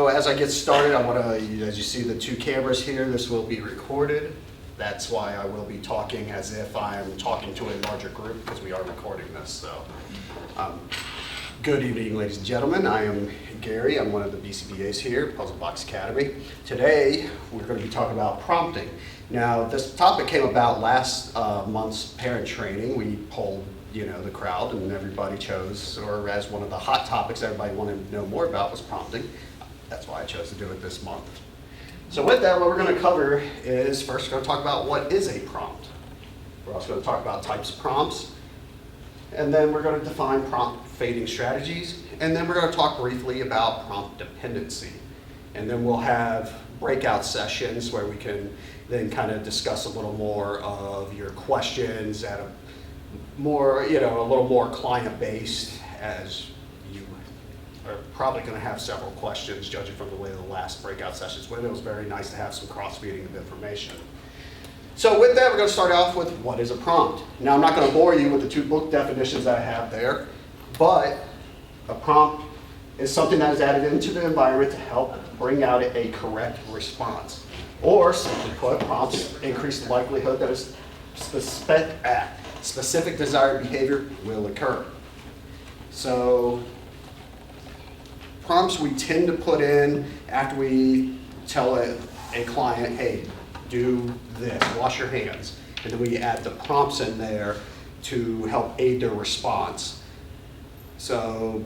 So as I get started, I want to, as you see the two cameras here, this will be recorded. That's why I will be talking as if I'm talking to a larger group, because we are recording this. So, good evening, ladies and gentlemen. I am Gary. I'm one of the BCBAs here, Puzzle Box Academy. Today, we're going to be talking about prompting. Now, this topic came about last month's parent training. We polled, the crowd, and everybody chose, or as one of the hot topics everybody wanted to know more about was prompting. That's why I chose to do it this month. So with that, what we're going to cover is first we're going to talk about what is a prompt. We're also going to talk about types of prompts, and then we're going to define prompt fading strategies, and then we're going to talk briefly about prompt dependency. And then we'll have breakout sessions where we can then kind of discuss a little more of your questions at a more, a little more client-based, as you are probably going to have several questions, judging from the way the last breakout sessions went. It was very nice to have some cross-feeding of information. So with that, we're going to start off with what is a prompt. Now, I'm not going to bore you with the two book definitions that I have there, but a prompt is something that is added into the environment to help bring out a correct response. Or, simply put, prompts increase the likelihood that a specific desired behavior will occur. So, prompts we tend to put in after we tell a client, hey, do this, wash your hands. And then we add the prompts in there to help aid their response. So,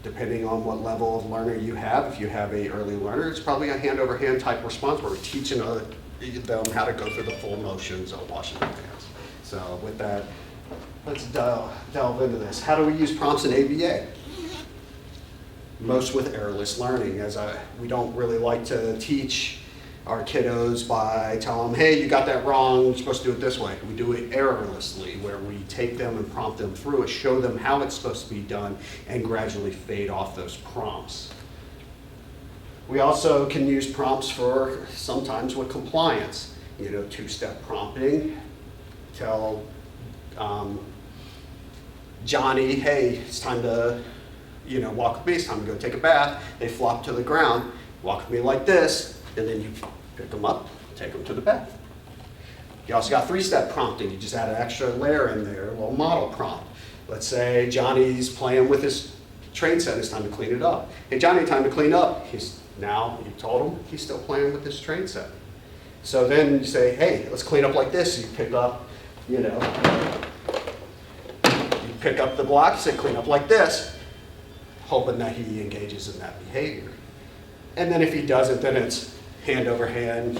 depending on what level of learner you have, if you have an early learner, it's probably a hand-over-hand type response where we're teaching them how to go through the full motions of washing their hands. So with that, let's delve into this. How do we use prompts in ABA? Most with errorless learning, we don't really like to teach our kiddos by telling them, hey, you got that wrong, you're supposed to do it this way. We do it errorlessly, where we take them and prompt them through it, show them how it's supposed to be done, and gradually fade off those prompts. We also can use prompts for sometimes with compliance. Two-step prompting. Tell Johnny, hey, it's time to, walk with me, it's time to go take a bath. They flop to the ground, walk with me like this, and then you pick them up, take them to the bath. You also got three-step prompting. You just add an extra layer in there, a little model prompt. Let's say Johnny's playing with his train set, it's time to clean it up. Hey Johnny, time to clean up. Now you told him he's still playing with his train set. So then you say, hey, let's clean up like this. You pick up, you pick up the block, you say clean up like this, hoping that he engages in that behavior. And then if he doesn't, then it's hand over hand,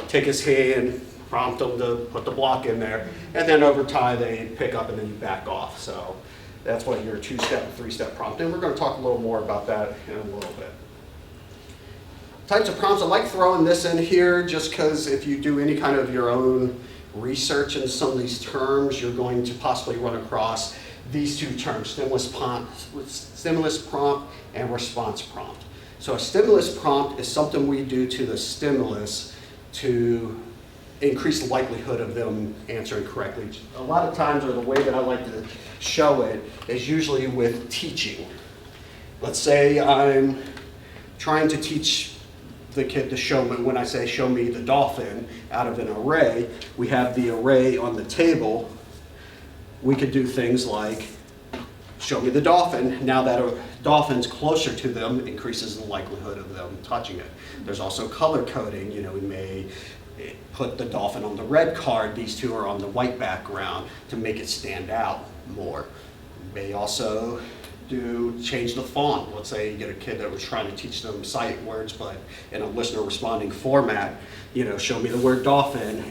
take his hand, prompt him to put the block in there, and then over time they pick up and then you back off. So that's what your two-step, three-step prompting. We're going to talk a little more about that in a little bit. Types of prompts, I like throwing this in here just because if you do any kind of your own research in some of these terms, you're going to possibly run across these two terms, stimulus prompt and response prompt. So a stimulus prompt is something we do to the stimulus to increase the likelihood of them answering correctly. A lot of times, or the way that I like to show it, is usually with teaching. Let's say I'm trying to teach the kid to show me, when I say show me the dolphin out of an array, we have the array on the table. We could do things like show me the dolphin. Now that a dolphin's closer to them, increases the likelihood of them touching it. There's also color coding. We may put the dolphin on the red card. These two are on the white background to make it stand out more. May also change the font. Let's say you get a kid that was trying to teach them sight words, but in a listener responding format, show me the word dolphin,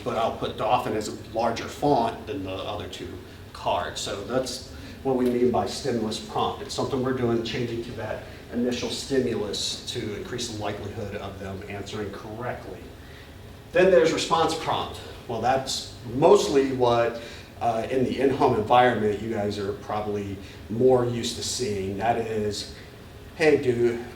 but I'll put dolphin as a larger font than the other two cards. So that's what we mean by stimulus prompt. It's something we're doing, changing to that initial stimulus to increase the likelihood of them answering correctly. Then there's response prompt. Well, that's mostly what in the in-home environment you guys are probably more used to seeing. That is, hey,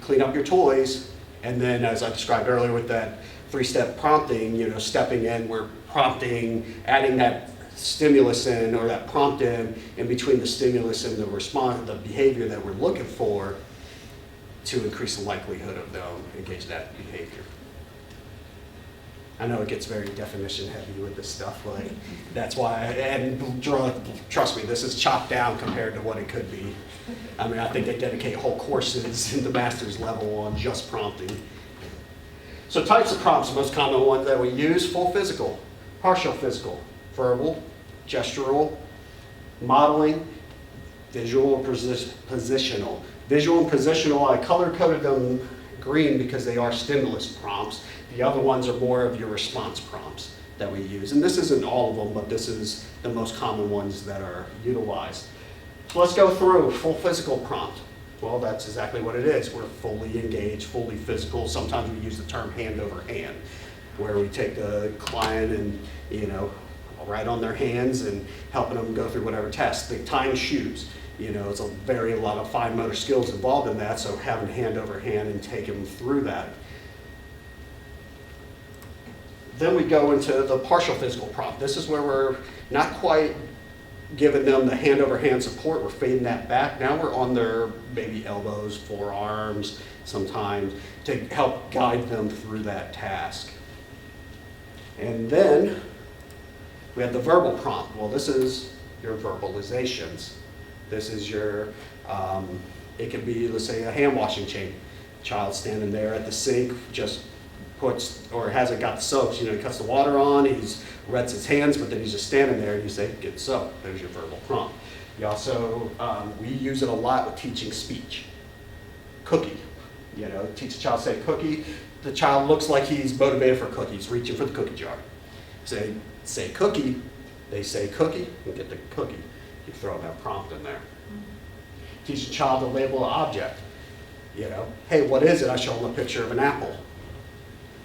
clean up your toys. And then, as I described earlier with that three-step prompting, stepping in, we're prompting, adding that stimulus in, or that prompt in between the stimulus and the response, the behavior that we're looking for. to increase the likelihood of them engaging that behavior. I know it gets very definition heavy with this stuff, like that's why, and trust me, this is chopped down compared to what it could be. I mean, I think they dedicate whole courses in the master's level on just prompting. So types of prompts, the most common ones that we use: full physical, partial physical, verbal, gestural, modeling, visual or positional. Visual and positional, I color-coded them green because they are stimulus prompts. The other ones are more of your response prompts that we use. And this isn't all of them, but this is the most common ones that are utilized. So let's go through full physical prompt. Well, that's exactly what it is. We're fully engaged, fully physical. Sometimes we use the term hand over hand, where we take the client and, right on their hands and helping them go through whatever test. The tying shoes, it's a lot of fine motor skills involved in that, so having hand over hand and taking them through that. Then we go into the partial physical prompt. This is where we're not quite giving them the hand over hand support. We're fading that back. Now we're on their maybe elbows, forearms sometimes to help guide them through that task. And then we have the verbal prompt. Well, this is your verbalizations. This is your, it could be, let's say, a hand washing chain. Child standing there at the sink, just puts, or hasn't got the soaps, he cuts the water on, he's wets his hands, but then he's just standing there and you say, get soap. There's your verbal prompt. You also, we use it a lot with teaching speech. Cookie, teach a child, say cookie. The child looks like he's motivated for cookies, reaching for the cookie jar. Say cookie, they say cookie, and get the cookie. You throw that prompt in there. Teach a child to label an object. Hey, what is it? I show them a picture of an apple.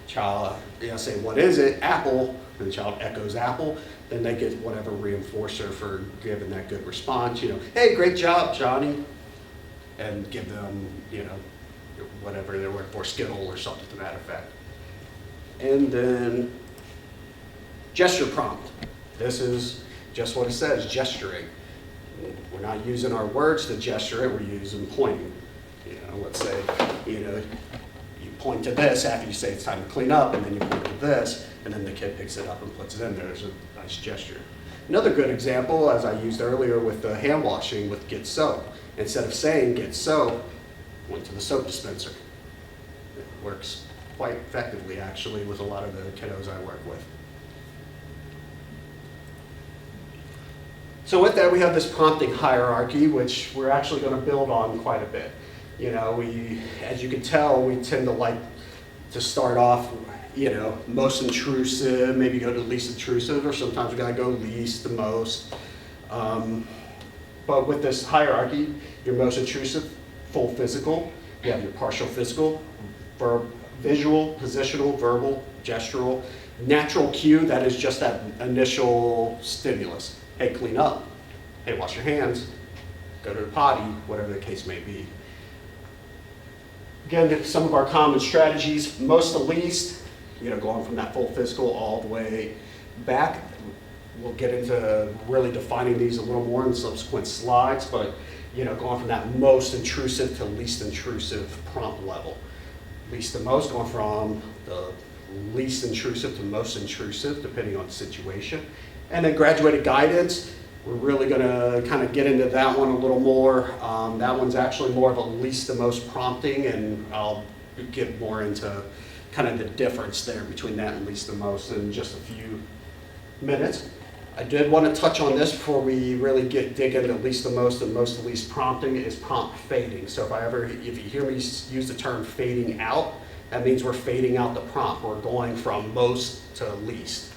Child, say, what is it? Apple. And the child echoes apple. Then they get whatever reinforcer for giving that good response. Hey, great job, Johnny. And give them, whatever they're working for, Skittle or something to that effect. And then gesture prompt. This is just what it says, gesturing. We're not using our words to gesture it, we're using pointing. Let's say, you point to this after you say it's time to clean up, and then you point to this, and then the kid picks it up and puts it in there. There's a nice gesture. Another good example, as I used earlier with the hand washing with get soap. Instead of saying get soap, went to the soap dispenser. It works quite effectively, actually, with a lot of the kiddos I work with. So with that, we have this prompting hierarchy, which we're actually going to build on quite a bit. As you can tell, we tend to like to start off, most intrusive, maybe go to least intrusive, or sometimes we gotta go least to most. But with this hierarchy, your most intrusive, full physical, you have your partial physical, visual, positional, verbal, gestural, natural cue, that is just that initial stimulus. Hey, clean up. Hey, wash your hands. Go to the potty, whatever the case may be. Again, some of our common strategies, most to least, going from that full physical all the way back. We'll get into really defining these a little more in subsequent slides, but going from that most intrusive to least intrusive prompt level. Least to most, going from the least intrusive to most intrusive, depending on the situation. And then graduated guidance, we're really going to kind of get into that one a little more. That one's actually more of a least to most prompting, and I'll get more into kind of the difference there between that and least to most in just a few minutes. I did want to touch on this before we really dig into least to most and most to least prompting is prompt fading. So if you hear me use the term fading out, that means we're fading out the prompt. We're going from most to least.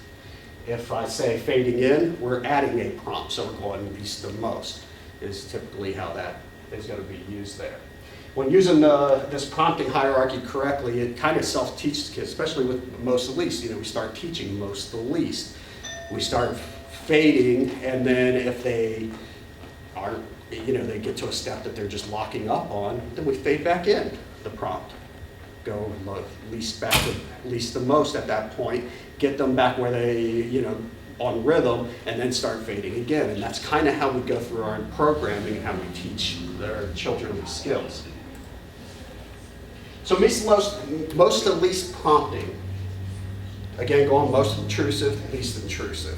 If I say fading in, we're adding a prompt, so we're going least to most, is typically how that is going to be used there. When using this prompting hierarchy correctly, it kind of self-teaches kids, especially with most to least. We start teaching most to least. We start fading, and then if they aren't, they get to a step that they're just locking up on, then we fade back in the prompt. Go least back to least to most at that point, get them back where they, on rhythm, and then start fading again. And that's kind of how we go through our programming and how we teach our children these skills. So most to least prompting. Again, going most intrusive, least intrusive.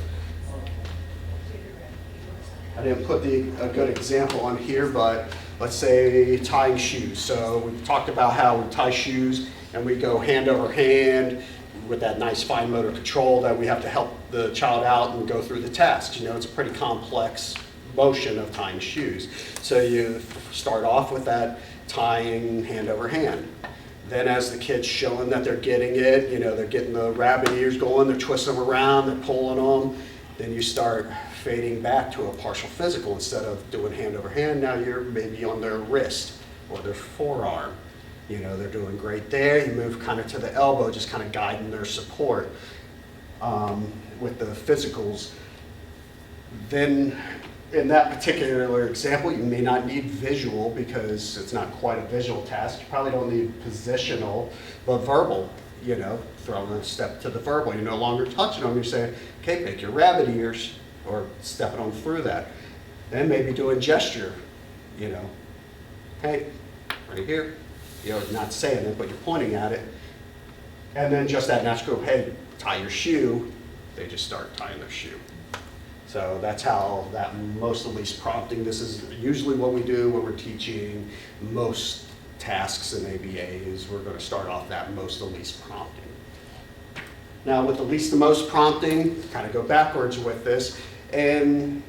I didn't put a good example on here, but let's say tying shoes. So we talked about how we tie shoes and we go hand over hand with that nice fine motor control that we have to help the child out and go through the task. You know, it's a pretty complex motion of tying shoes. So you start off with that tying hand over hand. Then as the kid's showing that they're getting it, you know, they're getting the rabbit ears going, they're twisting them around, they're pulling them, then you start fading back to a partial physical. Instead of doing hand over hand, now you're maybe on their wrist or their forearm. You know, they're doing great there. You move kind of to the elbow, just kind of guiding their support with the physicals. Then in that particular example, you may not need visual because it's not quite a visual task. You probably don't need positional, but verbal, you know, throwing a step to the verbal. You're no longer touching them. You're saying, okay, pick your rabbit ears, or stepping on through that. Then maybe doing gesture, you know, hey, right here. You know, not saying it, but you're pointing at it. And then just that natural, hey, tie your shoe. They just start tying their shoe. So that's how that most to least prompting. This is usually what we do when we're teaching most tasks in ABA is we're going to start off that most to least prompting. Now with the least to most prompting, kind of go backwards with this. And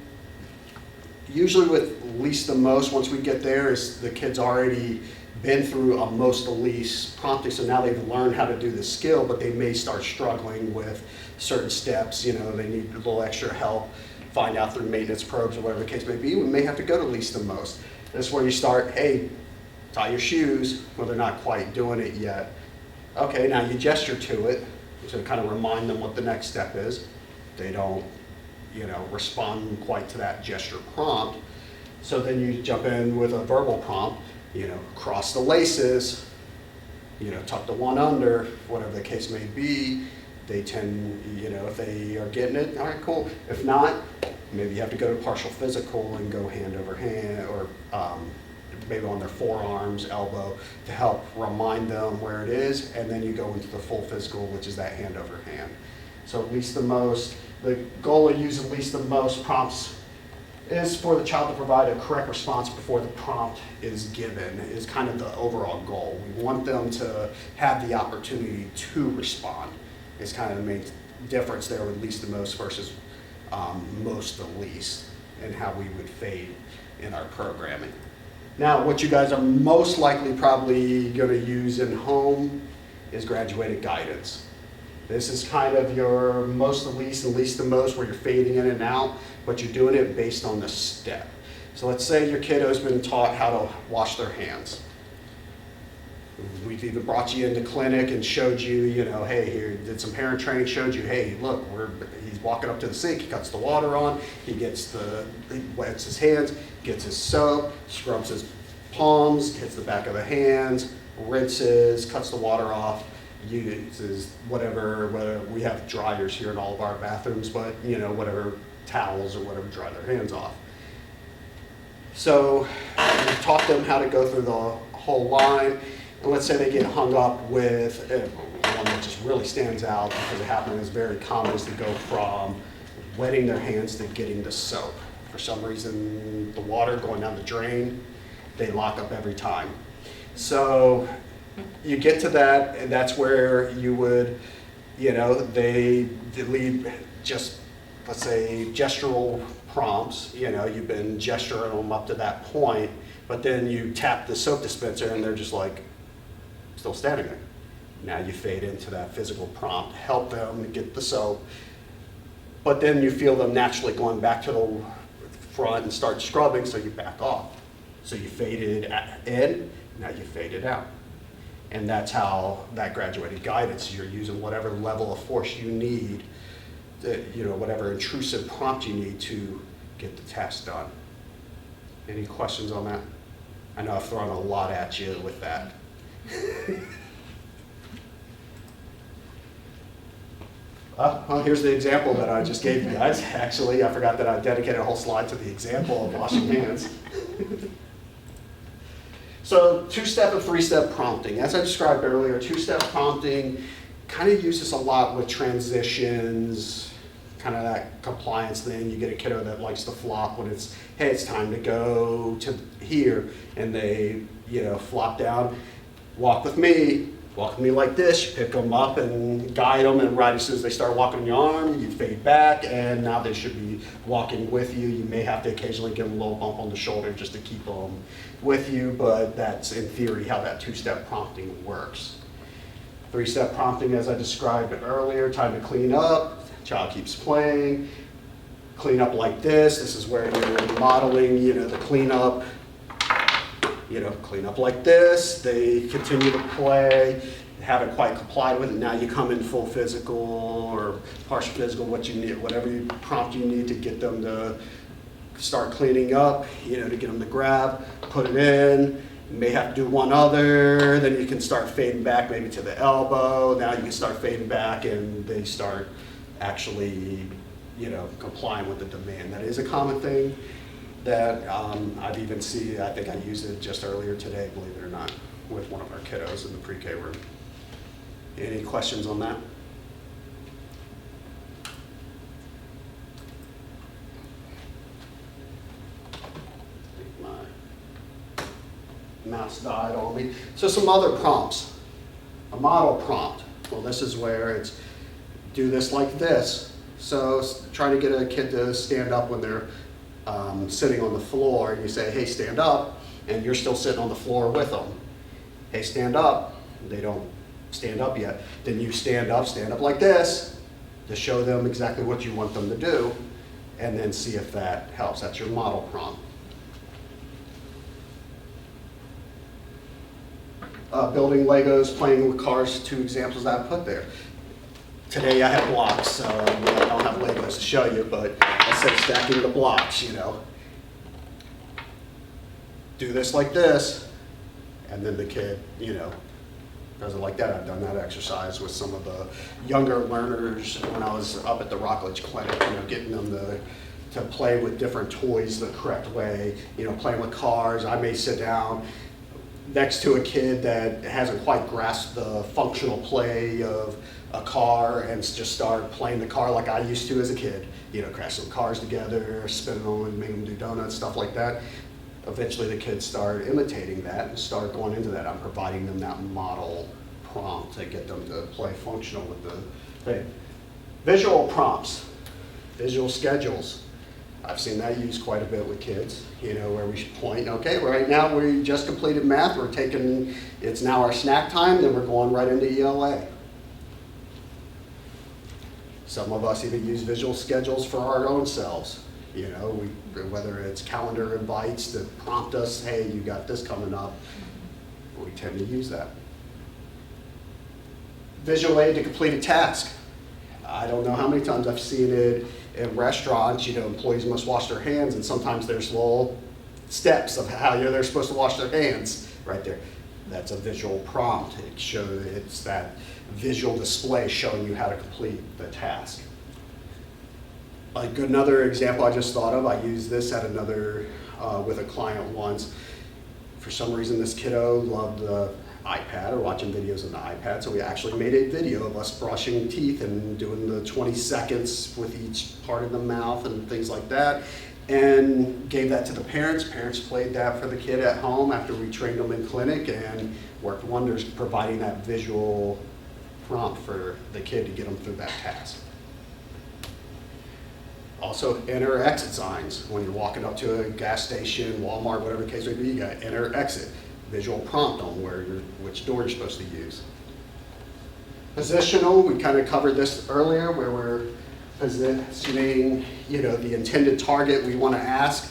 usually with least to most, once we get there, is the kid's already been through a most to least prompting, so now they've learned how to do the skill, but they may start struggling with certain steps. You know, they need a little extra help, find out through maintenance probes or whatever the case may be. We may have to go to least to most. That's where you start, hey, tie your shoes, well, they're not quite doing it yet. Okay, now you gesture to it to kind of remind them what the next step is. They don't, you know, respond quite to that gesture prompt. So then you jump in with a verbal prompt, you know, cross the laces, you know, tuck the one under, whatever the case may be. They tend, you know, if they are getting it, all right, cool. If not, maybe you have to go to partial physical and go hand over hand, or maybe on their forearms, elbow, to help remind them where it is, and then you go into the full physical, which is that hand over hand. So at least the most, the goal of using least the most prompts is for the child to provide a correct response before the prompt is given, is kind of the overall goal. We want them to have the opportunity to respond. Is kind of the main difference there with least to most versus most to least, and how we would fade in our programming. Now, what you guys are most likely probably going to use in home is graduated guidance. This is kind of your most to least and least to most, where you're fading in and out, but you're doing it based on the step. So let's say your kiddo's been taught how to wash their hands. We've even brought you into clinic and showed you, you know, hey, here, did some parent training, showed you, hey, look, he's walking up to the sink, he cuts the water on, he wets his hands, gets his soap, scrubs his palms, hits the back of the hands, rinses, cuts the water off, uses whatever we have dryers here in all of our bathrooms, but, you know, whatever towels or whatever dry their hands off. So we taught them how to go through the whole line. And let's say they get hung up with one that just really stands out because it happens, is very common, is to go from wetting their hands to getting the soap. For some reason, the water going down the drain, they lock up every time. So you get to that, and that's where you would, you know, they leave just, let's say, gestural prompts. You know, you've been gesturing them up to that point, but then you tap the soap dispenser and they're just like, still standing there. Now you fade into that physical prompt, help them get the soap, but then you feel them naturally going back to the front and start scrubbing, so you back off. So you faded in, now you fade it out. And that's how that graduated guidance, you're using whatever level of force you need, you know, whatever intrusive prompt you need to get the task done. Any questions on that? I know I've thrown a lot at you with that. Well, here's the example that I just gave you guys. Actually, I forgot that I dedicated a whole slide to the example of washing hands. So two-step and three-step prompting. As I described earlier, two-step prompting kind of uses a lot with transitions, kind of that compliance thing. You get a kiddo that likes to flop when it's, hey, it's time to go to here, and they, flop down. Walk with me like this. You pick them up and guide them, and right as soon as they start walking on your arm, you fade back, and now they should be walking with you. You may have to occasionally give them a little bump on the shoulder just to keep them with you, but that's in theory how that two-step prompting works. Three-step prompting, as I described earlier, time to clean up. Child keeps playing. Clean up like this. This is where you're modeling, the cleanup. Clean up like this. They continue to play, haven't quite complied with it. Now you come in full physical or partial physical, what you need, whatever prompt you need to get them to start cleaning up, to get them to grab, put it in. You may have to do one other, then you can start fading back maybe to the elbow. Now you can start fading back and they start actually, complying with the demand. That is a common thing that I've even seen. I think I used it just earlier today, believe it or not, with one of our kiddos in the pre-K room. Any questions on that? I think my mouse died on me. So some other prompts. A model prompt. Well, this is where it's do this like this. So try to get a kid to stand up when they're sitting on the floor, and you say, hey, stand up, and you're still sitting on the floor with them. Hey, stand up. They don't stand up yet. Then you stand up like this to show them exactly what you want them to do, and then see if that helps. That's your model prompt. Building Legos, playing with cars, 2 examples that I put there. Today I have blocks, so I don't have Legos to show you, but I said stacking the blocks, Do this like this, and then the kid, does it like that. I've done that exercise with some of the younger learners when I was up at the Rockledge Clinic, getting them to play with different toys the correct way, playing with cars. I may sit down next to a kid that hasn't quite grasped the functional play of a car and just start playing the car like I used to as a kid. Crash some cars together, spin them and make them do donuts, stuff like that. Eventually the kids start imitating that and start going into that. I'm providing them that model prompt to get them to play functional with the thing. Visual prompts, visual schedules. I've seen that used quite a bit with kids, where we should point, okay, right now we just completed math, it's now our snack time, then we're going right into ELA. Some of us even use visual schedules for our own selves. Whether it's calendar invites that prompt us, hey, you got this coming up, we tend to use that. Visual aid to complete a task. I don't know how many times I've seen it in restaurants, employees must wash their hands, and sometimes there's little steps of how they're supposed to wash their hands right there. That's a visual prompt. It's that visual display showing you how to complete the task. Another example I just thought of, I used this at with a client once. For some reason, this kiddo loved the iPad or watching videos on the iPad, so we actually made a video of us brushing teeth and doing the 20 seconds with each part of the mouth and things like that, and gave that to the parents. Parents played that for the kid at home after we trained them in clinic, and worked wonders providing that visual prompt for the kid to get them through that task. Also, enter exit signs. When you're walking up to a gas station, Walmart, whatever the case may be, you got enter exit. Visual prompt on which door you're supposed to use. Positional, we kind of covered this earlier, where we're positioning, the intended target we want to ask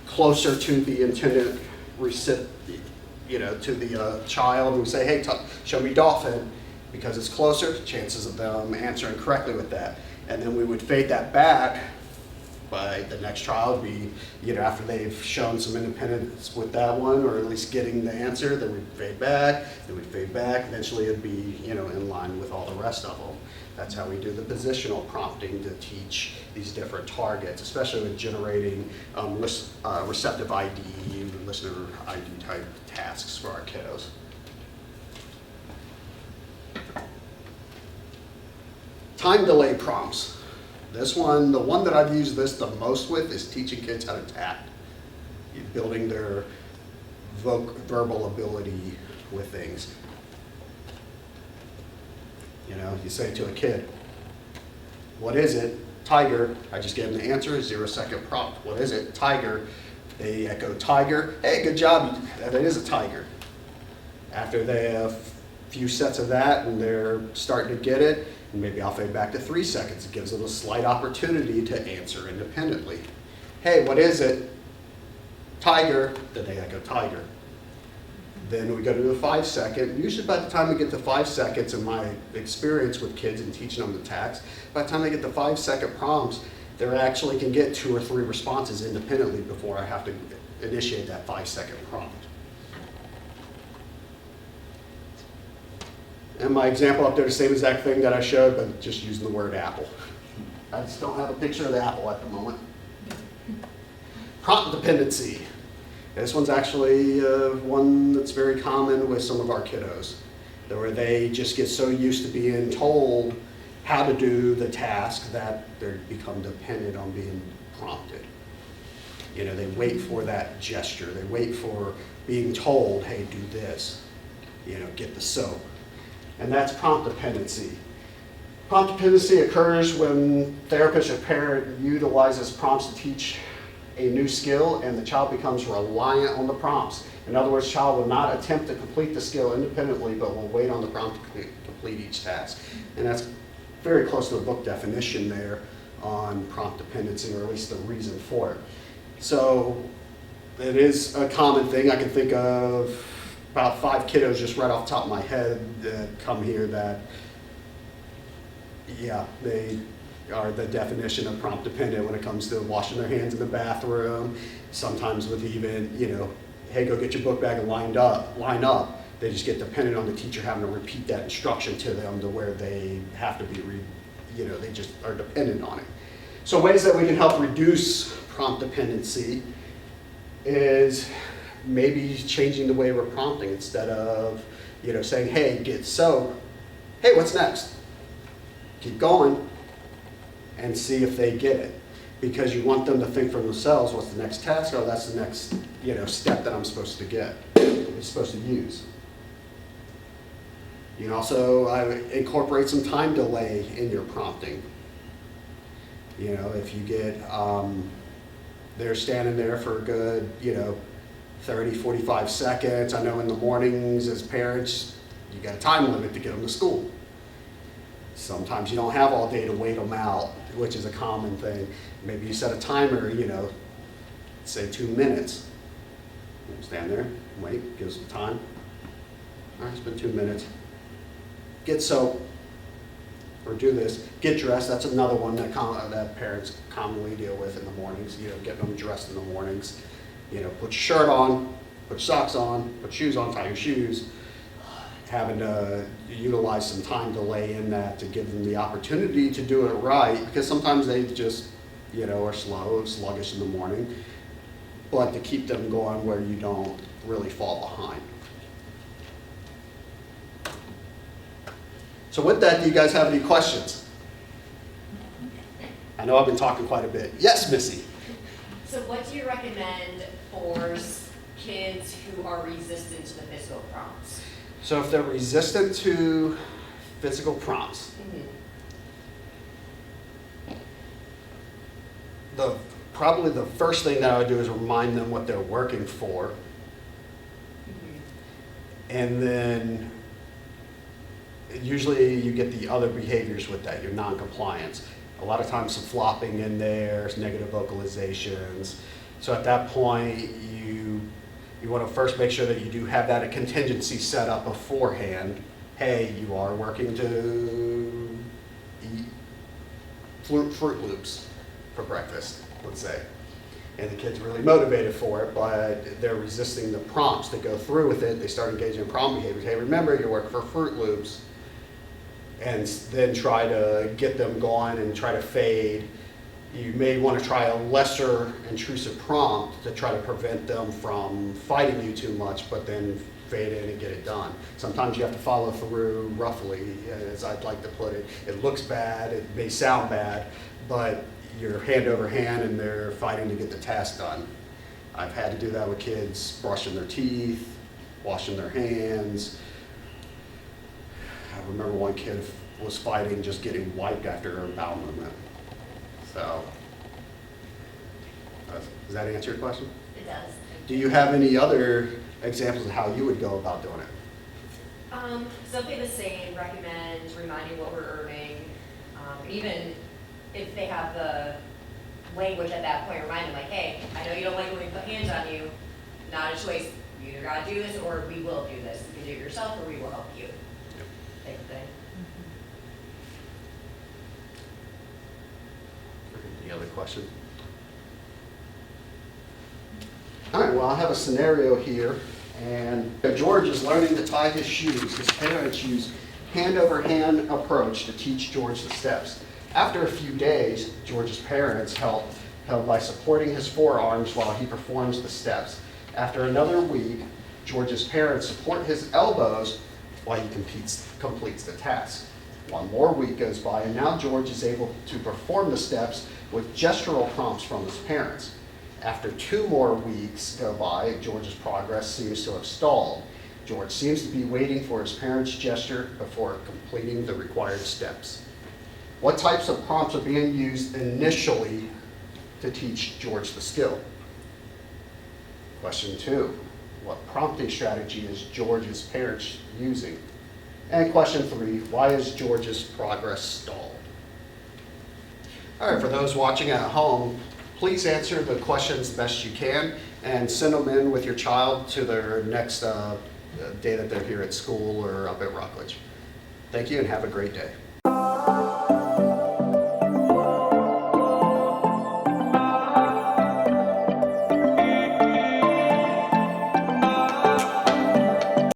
closer to the intended recipient, to the child. We say, hey, show me dolphin, because it's closer, chances of them answering correctly with that. And then we would fade that back by the next child. After they've shown some independence with that one, or at least getting the answer, then we'd fade back, eventually it'd be, in line with all the rest of them. That's how we do the positional prompting to teach these different targets, especially with generating receptive ID listener ID type tasks for our kiddos. Time delay prompts. This one, the one that I've used this the most with is teaching kids how to tap, building their verbal ability with things. You know, you say to a kid, what is it? Tiger. I just gave them the answer, 0-second prompt. What is it? Tiger. They echo tiger. Hey, good job. That is a tiger. After they have a few sets of that and they're starting to get it, maybe I'll fade back to 3 seconds. It gives them a slight opportunity to answer independently. Hey, what is it? Tiger. Then they echo tiger. Then we go to the 5-second. Usually by the time we get to 5 seconds, in my experience with kids and teaching them the tasks, by the time they get the 5-second prompts, they actually can get 2 or 3 responses independently before I have to initiate that 5-second prompt. And my example up there, the same exact thing that I showed, but just using the word apple. I just don't have a picture of the apple at the moment. Prompt dependency. This one's actually one that's very common with some of our kiddos, where they just get so used to being told how to do the task that they become dependent on being prompted. You know, they wait for that gesture. They wait for being told, hey, do this. You know, get the soap. And that's prompt dependency. Prompt dependency occurs when therapist or parent utilizes prompts to teach a new skill and the child becomes reliant on the prompts. In other words, child will not attempt to complete the skill independently, but will wait on the prompt to complete each task. And that's very close to the book definition there on prompt dependency, or at least the reason for it. So it is a common thing. I can think of about 5 kiddos just right off the top of my head that come here that, yeah, they are the definition of prompt dependent when it comes to washing their hands in the bathroom, sometimes with even, you know, hey, go get your book bag and line up. They just get dependent on the teacher having to repeat that instruction to them to where they have to be, they just are dependent on it. So ways that we can help reduce prompt dependency is maybe changing the way we're prompting. Instead of, saying, hey, get soap, hey, what's next? Keep going and see if they get it. Because you want them to think for themselves, what's the next task? Oh, that's the next, step that I'm supposed to get, I'm supposed to use. You can also incorporate some time delay in your prompting. If you get, they're standing there for a good, 30, 45 seconds. I know in the mornings as parents, you got a time limit to get them to school. Sometimes you don't have all day to wait them out, which is a common thing. Maybe you set a timer, say 2 minutes. Stand there, wait, gives them time. All right, it's been 2 minutes. Get soap, or do this. Get dressed, that's another one that parents commonly deal with in the mornings, getting them dressed in the mornings. Put your shirt on, put your socks on, put shoes on, tie your shoes. Having to utilize some time delay in that to give them the opportunity to do it right, because sometimes they just, are sluggish in the morning, but to keep them going where you don't really fall behind. So with that, do you guys have any questions? I know I've been talking quite a bit. Yes, Missy? So what do you recommend for kids who are resistant to the physical prompts? So if they're resistant to physical prompts, probably the first thing that I would do is remind them what they're working for. And then usually you get the other behaviors with that, your non-compliance. A lot of times some flopping in there, negative vocalizations. So at that point, you want to first make sure that you do have that a contingency set up beforehand. Hey, you are working to eat Fruit Loops for breakfast, let's say. And the kid's really motivated for it, but they're resisting the prompts that go through with it. They start engaging in problem behaviors. Hey, remember, you're working for Fruit Loops. And then try to get them going and try to fade You may want to try a lesser intrusive prompt to try to prevent them from fighting you too much, but then fade in and get it done. Sometimes you have to follow through roughly, as I'd like to put it. It looks bad, it may sound bad, but you're hand over hand and they're fighting to get the task done. I've had to do that with kids brushing their teeth, washing their hands. I remember one kid was fighting just getting wiped after a bowel movement. So, does that answer your question? It does. Do you have any other examples of how you would go about doing it? Simply the same, recommend reminding what we're earning. Even if they have the language at that point, remind them like, hey, I know you don't like when we put hands on you, not a choice. You either gotta do this or we will do this. You can do it yourself or we will help you. Same thing. Any other questions? All right, well, I have a scenario here, and George is learning to tie his shoes. His parents use hand-over-hand approach to teach George the steps. After a few days, George's parents help by supporting his forearms while he performs the steps. After another week, George's parents support his elbows while he completes the task. One more week goes by, and now George is able to perform the steps with gestural prompts from his parents. After 2 more weeks go by, George's progress seems to have stalled. George seems to be waiting for his parents' gesture before completing the required steps. What types of prompts are being used initially to teach George the skill? Question 2, what prompting strategy is George's parents using? And question 3, why is George's progress stalled? All right, for those watching at home, please answer the questions best you can and send them in with your child to their next day that they're here at school or up at Rockledge. Thank you and have a great day.